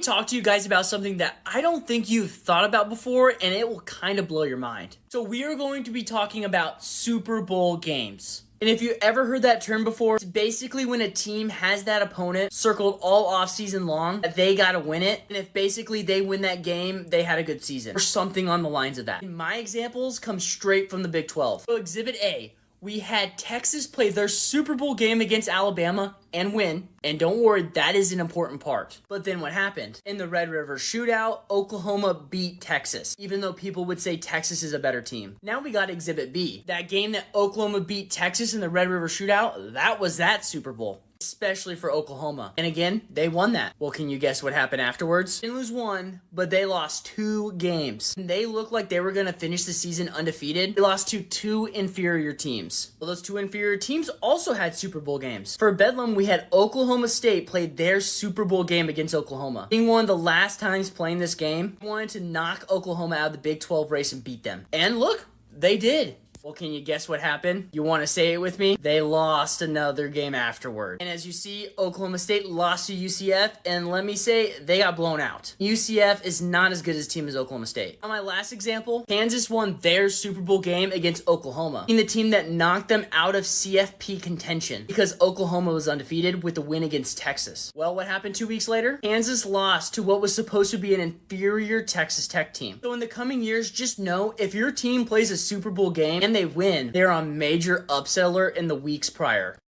talk to you guys about something that I don't think you've thought about before, and it will kind of blow your mind. So we are going to be talking about Super Bowl games. And if you ever heard that term before, it's basically when a team has that opponent circled all offseason long that they got to win it. And if basically they win that game, they had a good season or something on the lines of that. And my examples come straight from the Big 12. So Exhibit A, we had Texas play their Super Bowl game against Alabama and win. And don't worry, that is an important part. But then what happened? In the Red River Shootout, Oklahoma beat Texas, even though people would say Texas is a better team. Now we got Exhibit B. That game that Oklahoma beat Texas in the Red River Shootout, that was that Super Bowl. Especially for Oklahoma. And again, they won that. Well, can you guess what happened afterwards? They didn't lose one, but they lost 2 games. And they looked like they were going to finish the season undefeated. They lost to 2 inferior teams. Well, those 2 inferior teams also had Super Bowl games. For Bedlam, we had Oklahoma State play their Super Bowl game against Oklahoma. Being one of the last times playing this game, wanted to knock Oklahoma out of the Big 12 race and beat them. And look, they did. Well, can you guess what happened? You want to say it with me? They lost another game afterward. And as you see, Oklahoma State lost to UCF, and let me say, they got blown out. UCF is not as good as a team as Oklahoma State. On my last example, Kansas won their Super Bowl game against Oklahoma, being the team that knocked them out of CFP contention because Oklahoma was undefeated with the win against Texas. Well, what happened 2 weeks later? Kansas lost to what was supposed to be an inferior Texas Tech team. So in the coming years, just know if your team plays a Super Bowl game and they win, they're on major upset alert in the weeks prior.